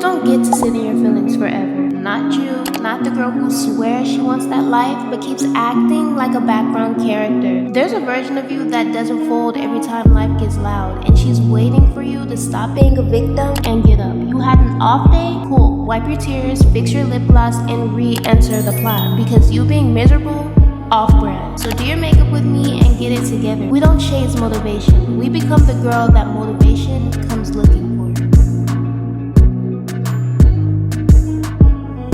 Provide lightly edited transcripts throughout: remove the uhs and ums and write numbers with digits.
don't get to sit in your feelings forever. Not you, not the girl who swears she wants that life but keeps acting like a background character. There's a version of you that doesn't fold every time life gets loud, and she's waiting for you to stop being a victim and get up. You had an off day? Cool. Wipe your tears, fix your lip gloss, and re-enter the plot, because you being miserable, off-brand. So do your makeup with me and get it together. We don't chase motivation. We become the girl that motivation comes looking for.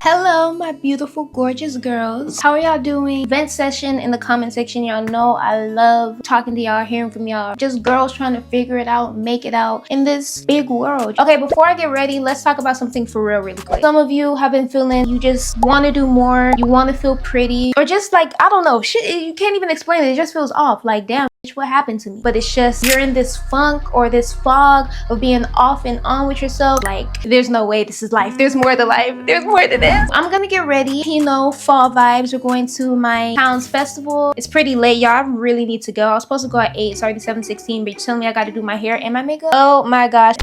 Hello, my beautiful, gorgeous girls. How are y'all doing? Vent session in the comment section. Y'all know I love talking to y'all, hearing from y'all. Just girls trying to figure it out, make it out in this big world. Okay, before I get ready, let's talk about something for real really quick. Some of you have been feeling you just want to do more, you want to feel pretty, or just like, I don't know, shit, you can't even explain it. It just feels off. Like, damn, what happened to me? But it's just you're in this funk or this fog of being off and on with yourself. Like, there's no way this is life. There's more to life. There's more to this. I'm gonna get ready. You know, fall vibes. We're going to my town's festival. It's pretty late, y'all. I really need to go. I was supposed to go at 8. Sorry, 7:16, but you're telling me I gotta do my hair and my makeup. Oh my gosh.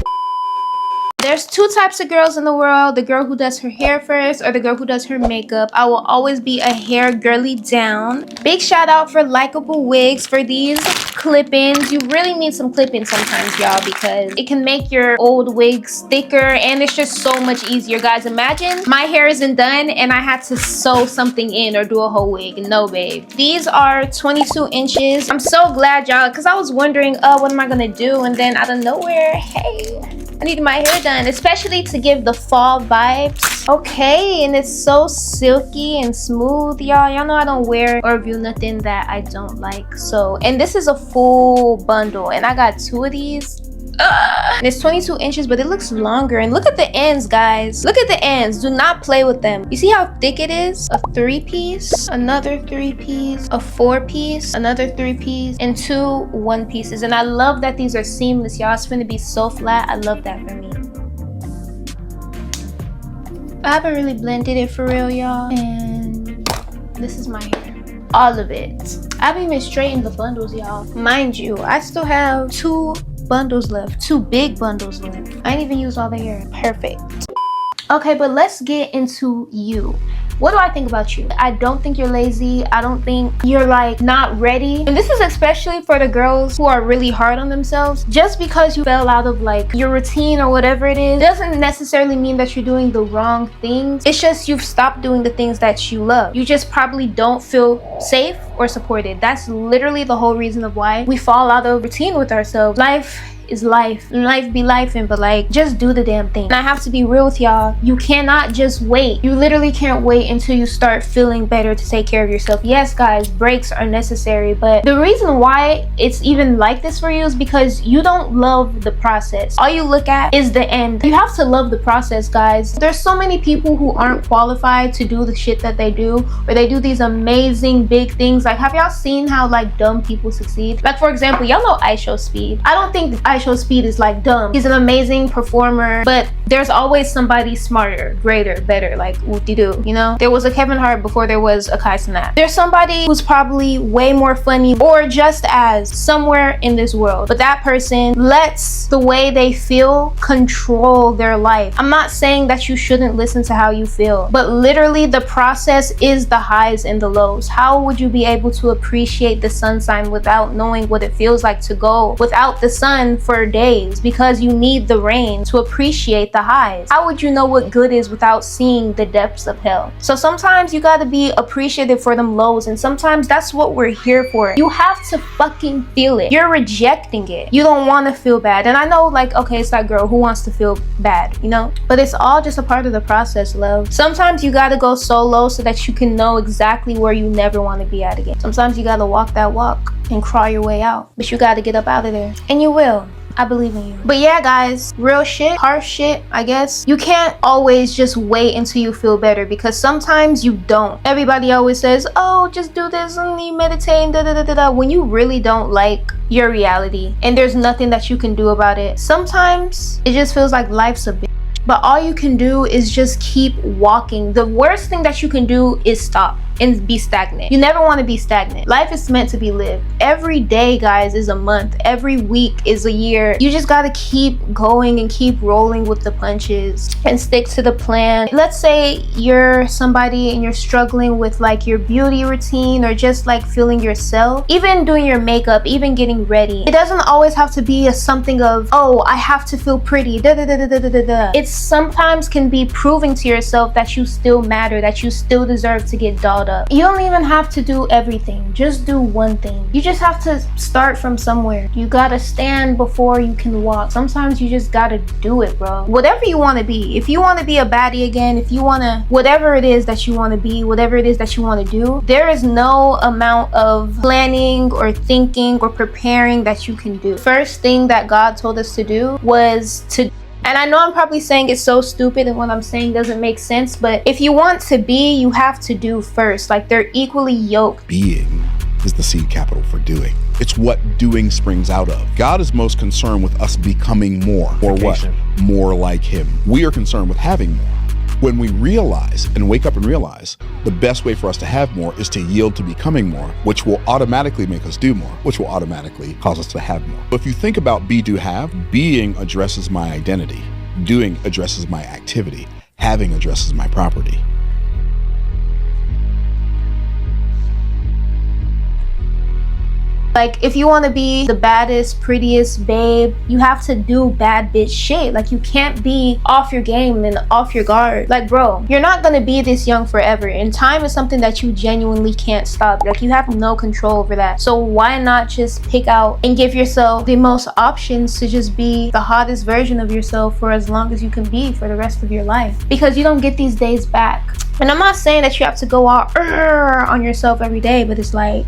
There's two types of girls in the world: the girl who does her hair first or the girl who does her makeup. I will always be a hair girly down. Big shout out for likable wigs for these clip-ins. You really need some clip-ins sometimes, y'all, because it can make your old wigs thicker and it's just so much easier. Guys, imagine my hair isn't done and I had to sew something in or do a whole wig. No, babe. These are 22 inches. I'm so glad, y'all, because I was wondering, what am I gonna do? And then out of nowhere, hey, I needed my hair done, especially to give the fall vibes. Okay, and it's so silky and smooth, y'all. Y'all know I don't wear or review nothing that I don't like. So, and this is a full bundle, and I got 2 of these. And it's 22 inches, but it looks longer. And look at the ends, guys. Look at the ends. Do not play with them. You see how thick it is? A 3-piece, another 3-piece, a 4-piece, another 3-piece, and 2 1-pieces. And I love that these are seamless, y'all. It's gonna be so flat. I love that for me. I haven't really blended it for real, y'all. And this is my hair. All of it. I haven't even straightened the bundles, y'all. Mind you, I still have 2 bundles left, 2 big bundles left. I didn't even use all the hair. Perfect. Okay, but let's get into you. What do I think about you? I don't think you're lazy. I don't think you're like not ready. And this is especially for the girls who are really hard on themselves. Just because you fell out of like your routine or whatever it is, doesn't necessarily mean that you're doing the wrong things. It's just you've stopped doing the things that you love. You just probably don't feel safe or supported. That's literally the whole reason of why we fall out of routine with ourselves. Life is life. Life be lifing, but like, just do the damn thing. And I have to be real with y'all. You cannot just wait. You literally can't wait until you start feeling better to take care of yourself. Yes, guys, breaks are necessary, but the reason why it's even like this for you is because you don't love the process. All you look at is the end. You have to love the process, guys. There's so many people who aren't qualified to do the shit that they do, or they do these amazing big things. Like, have y'all seen how like dumb people succeed? Like, for example, y'all know iShowSpeed. I don't think iShowSpeed is like dumb. He's an amazing performer, but there's always somebody smarter, greater, better, like OOTD, you know? There was a Kevin Hart before there was a Kai Cenat. There's somebody who's probably way more funny or just as somewhere in this world, but that person lets the way they feel control their life. I'm not saying that you shouldn't listen to how you feel, but literally the process is the highs and the lows. How would you be able to appreciate the sun sign without knowing what it feels like to go without the sun for days, because you need the rain to appreciate the highs? How would you know what good is without seeing the depths of hell? So sometimes you gotta be appreciative for them lows, and sometimes that's what we're here for. You have to fucking feel it. You're rejecting it. You don't want to feel bad. And I know, like, okay, it's that girl who wants to feel bad, you know? But it's all just a part of the process, love. Sometimes you gotta go so low so that you can know exactly where you never want to be at again. Sometimes you gotta walk that walk and crawl your way out, but you gotta get up out of there, and you will. I believe in you. But yeah, guys, real shit, harsh shit, I guess. You can't always just wait until you feel better, because sometimes you don't. Everybody always says, oh, just do this and you meditate and da-da-da-da-da, when you really don't like your reality and there's nothing that you can do about it. Sometimes it just feels like life's a bitch. But all you can do is just keep walking. The worst thing that you can do is stop. and be stagnant. You never want to be stagnant. Life is meant to be lived. Every day, guys, is a month. Every week is a year. You just got to keep going and keep rolling with the punches and stick to the plan. Let's say you're somebody and you're struggling with like your beauty routine or just like feeling yourself, even doing your makeup, even getting ready. It doesn't always have to be something of, oh, I have to feel pretty. It sometimes can be proving to yourself that you still matter, that you still deserve to get dolled up. You don't even have to do everything. Just do one thing. You just have to start from somewhere. You gotta stand before you can walk. Sometimes you just gotta do it, bro. Whatever you want to be. If you want to be a baddie again, if you want to, whatever it is that you want to be, whatever it is that you want to do, there is no amount of planning or thinking or preparing that you can do. First thing that God told us to do was to, and I know I'm probably saying it's so stupid and what I'm saying doesn't make sense, but if you want to be, you have to do first. Like, they're equally yoked. Being is the seed capital for doing. It's what doing springs out of. God is most concerned with us becoming more, or what? More like him. We are concerned with having more. When we realize and wake up and realize the best way for us to have more is to yield to becoming more, which will automatically make us do more, which will automatically cause us to have more. If you think about be, do, have, being addresses my identity, doing addresses my activity, having addresses my property. Like, if you want to be the baddest, prettiest babe, you have to do bad bitch shit. Like, you can't be off your game and off your guard. Like, bro, you're not gonna be this young forever, and time is something that you genuinely can't stop. Like, you have no control over that. So why not just pick out and give yourself the most options to just be the hottest version of yourself for as long as you can be for the rest of your life? Because you don't get these days back. And I'm not saying that you have to go out on yourself every day, but it's like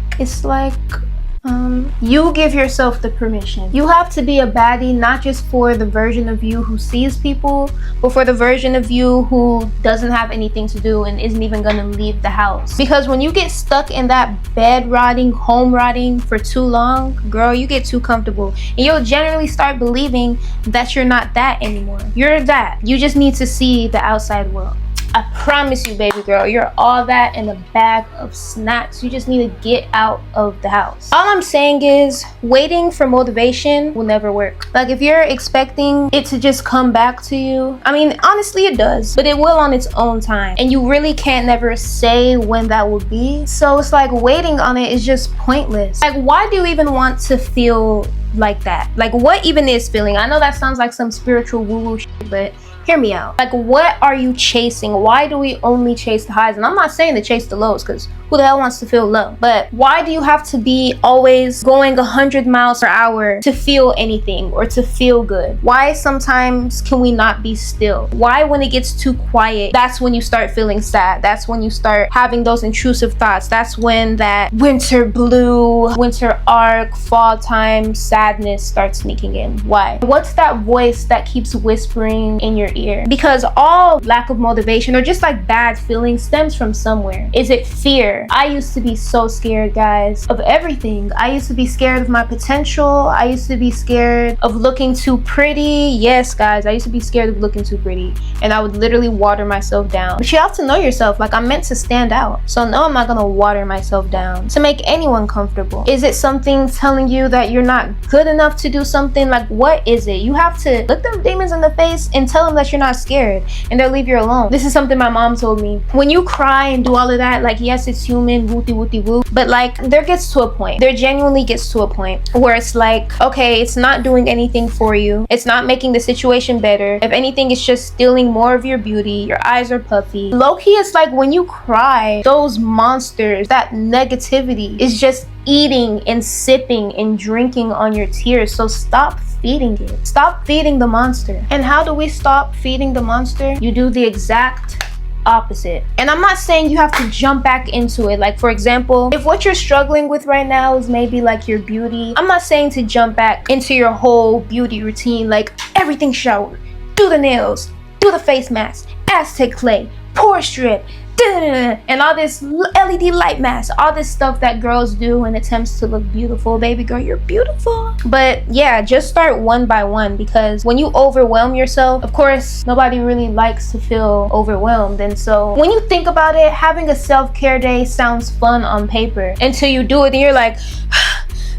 you give yourself the permission. You have to be a baddie, not just for the version of you who sees people, but for the version of you who doesn't have anything to do and isn't even gonna leave the house. Because when you get stuck in that bed rotting, home rotting for too long, girl, you get too comfortable, and you'll generally start believing that you're not that anymore. You're that. You just need to see the outside world. I promise you, baby girl, you're all that in a bag of snacks. You just need to get out of the house. All I'm saying is, waiting for motivation will never work. Like, if you're expecting it to just come back to you, I mean, honestly it does, but it will on its own time, and you really can't never say when that will be. So it's like, waiting on it is just pointless. Like, why do you even want to feel like that? Like, what even is feeling? I know that sounds like some spiritual woo-woo shit, but hear me out. Like, what are you chasing? Why do we only chase the highs? And I'm not saying to chase the lows, because who the hell wants to feel low? But why do you have to be always going 100 miles per hour to feel anything or to feel good? Why sometimes can we not be still? Why, when it gets too quiet, that's when you start feeling sad? That's when you start having those intrusive thoughts. That's when that winter blue, winter arc, fall time sadness starts sneaking in. Why? What's that voice that keeps whispering in your ear? Because all lack of motivation or just like bad feelings stems from somewhere. Is it fear? I used to be so scared, guys, of everything. I used to be scared of my potential. I used to be scared of looking too pretty. Yes, guys, I used to be scared of looking too pretty, and I would literally water myself down. But you have to know yourself. Like, I'm meant to stand out, so no, I'm not gonna water myself down to make anyone comfortable. Is it something telling you that you're not good enough to do something? Like, what is it? You have to look them demons in the face and tell them that you're not scared, and they'll leave you alone. This is something my mom told me. When you cry and do all of that, like, yes, it's human, wooty woo, but like, there gets to a point, there genuinely gets to a point where it's like, okay, it's not doing anything for you, it's not making the situation better. If anything, it's just stealing more of your beauty. Your eyes are puffy. Low-key, it's like when you cry, those monsters, that negativity is just eating and sipping and drinking on your tears. So stop feeding it. Stop feeding the monster. And how do we stop feeding the monster? You do the exact opposite. And I'm not saying you have to jump back into it. Like, for example, if what you're struggling with right now is maybe like your beauty, I'm not saying to jump back into your whole beauty routine, like everything shower, do the nails, do the face mask, Aztec clay, pore strip, and all this LED light mask, all this stuff that girls do in attempts to look beautiful. Baby girl, you're beautiful. But yeah, just start one by one, because when you overwhelm yourself, of course, nobody really likes to feel overwhelmed. And so when you think about it, having a self-care day sounds fun on paper until you do it and you're like,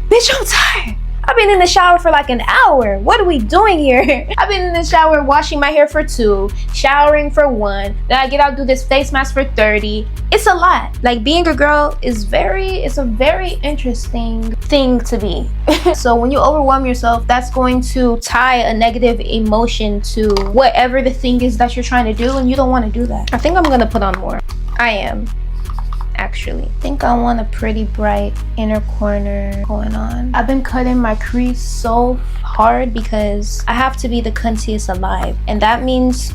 bitch, I'm tired. I've been in the shower for like an hour. What are we doing here? I've been in the shower washing my hair for 2, showering for 1. Then I get out, do this face mask for 30. It's a lot. Like, being a girl is it's a very interesting thing to be. So when you overwhelm yourself, that's going to tie a negative emotion to whatever the thing is that you're trying to do, and you don't want to do that. I think I'm gonna put on more. I am. Actually, I think I want a pretty bright inner corner going on. I've been cutting my crease so hard because I have to be the cuntiest alive, and that means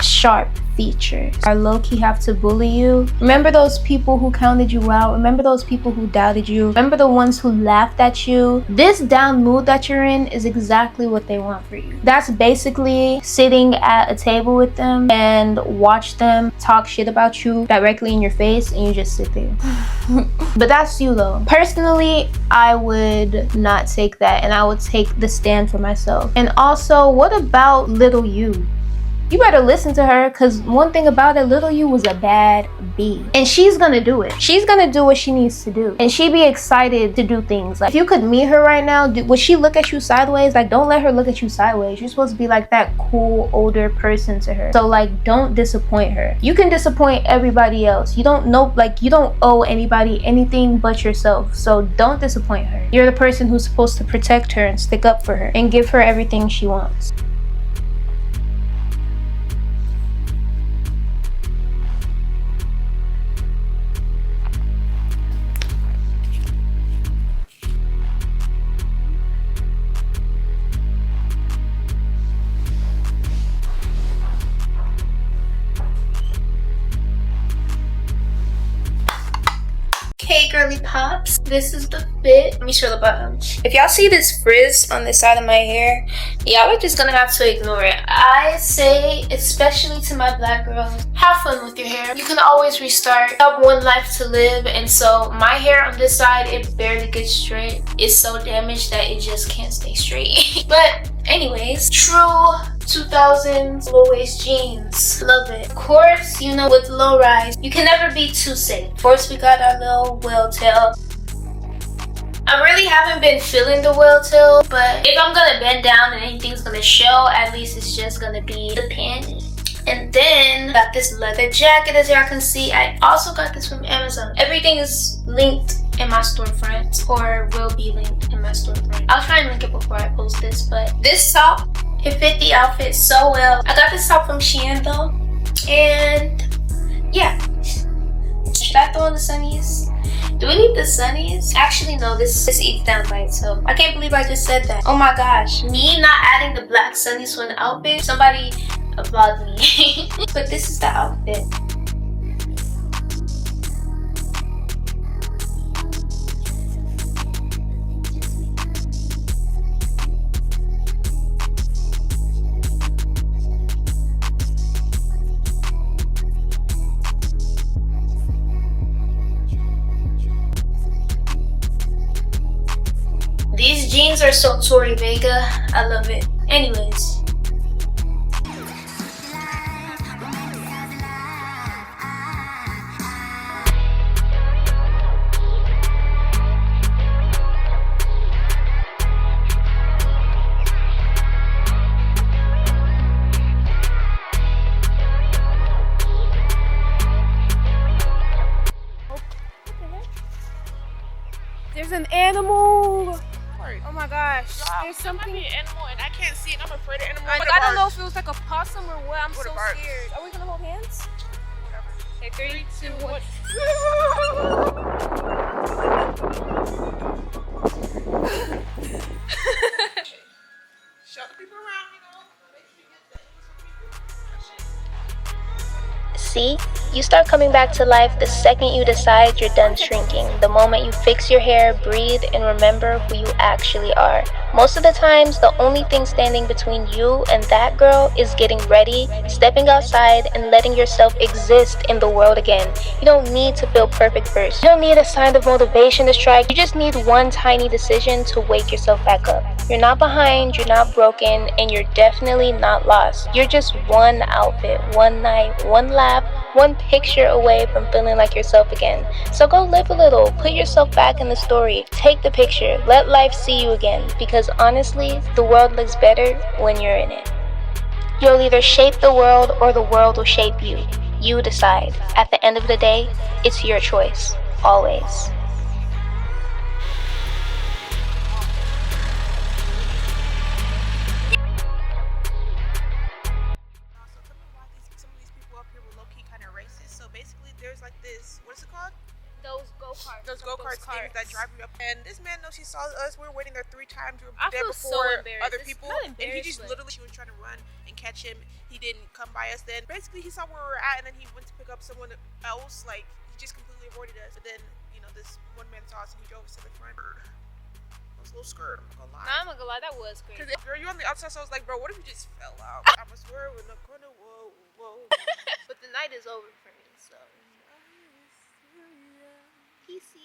sharp features. I low-key have to bully you. Remember those people who counted you out? Remember those people who doubted you? Remember the ones who laughed at you? This down mood that you're in is exactly what they want for you. That's basically sitting at a table with them and watch them talk shit about you directly in your face, and you just sit there. But that's you though. Personally, I would not take that, and I would take the stand for myself. And also, what about little you? You better listen to her, because one thing about it, little you was a bad bee. And she's gonna do it. She's gonna do what she needs to do. And she be excited to do things. Like, if you could meet her right now, would she look at you sideways? Like, don't let her look at you sideways. You're supposed to be like that cool older person to her. So like, don't disappoint her. You can disappoint everybody else. You don't know, like, you don't owe anybody anything but yourself. So don't disappoint her. You're the person who's supposed to protect her and stick up for her and give her everything she wants. Hey girly pops, this is the fit. Let me show the bottom. If y'all see this frizz on the side of my hair, y'all are just gonna have to ignore it. I say, especially to my black girls, have fun with your hair. You can always restart. You have one life to live, and so my hair on this side, it barely gets straight. It's so damaged that it just can't stay straight. But anyways, true 2000s low waist jeans, love it. Of course, you know, with low rise, you can never be too safe. Of course, we got our little whale tail. I really haven't been feeling the whale tail, but if I'm gonna bend down and anything's gonna show, at least it's just gonna be the panty. And then got this leather jacket, as y'all can see. I also got this from Amazon. Everything is linked in my storefront, or will be linked in my storefront. I'll try and link it before I post this, but this top, it fit the outfit so well. I got this top from Shein though, and yeah. Should I throw in the sunnies? Do we need the sunnies? Actually, no, this eats down by itself. I can't believe I just said that. Oh my gosh, me not adding the black sunnies to an outfit? Somebody applaud me. But this is the outfit. These jeans are so Tori Vega. I love it. Anyways. There's an animal. Oh my gosh. There's something. Might be an animal and I can't see it. I'm afraid of animals. I don't know if it was like a possum or what. I'm so scared. Are we gonna hold hands? Okay, 3, 2, 1. Show the people around, you know. See? You start coming back to life the second you decide you're done shrinking. The moment you fix your hair, breathe, and remember who you actually are. Most of the times, the only thing standing between you and that girl is getting ready, stepping outside, and letting yourself exist in the world again. You don't need to feel perfect first. You don't need a sign of motivation to strike. You just need one tiny decision to wake yourself back up. You're not behind, you're not broken, and you're definitely not lost. You're just one outfit, one night, one laugh, one picture away from feeling like yourself again. So go live a little, put yourself back in the story, take the picture, let life see you again, because honestly, the world looks better when you're in it. You'll either shape the world or the world will shape you. You decide. At the end of the day, it's your choice. Always. So tell me why some of these people up here were low key kind of racist. So basically, there's like this. What is it called? Those go-karts. Those go-kart things that drive you up. And this man knows he saw us. We were waiting there 3 times. We were I there feel so before embarrassed. other It's people. not And he just embarrassed, literally, she was trying to run and catch him. He didn't come by us then. Basically, he saw where we were at, and then he went to pick up someone else. Like, he just completely avoided us. But then, you know, this one man saw us, and he drove us to the front. I was a little scared, I'm not gonna lie. Nah, I'm not gonna lie, that was crazy. Cause girl, you on the outside, so I was like, bro, what if you just fell out? I swear, we're in the corner. Whoa, whoa. But the night is over for me, so. Peace.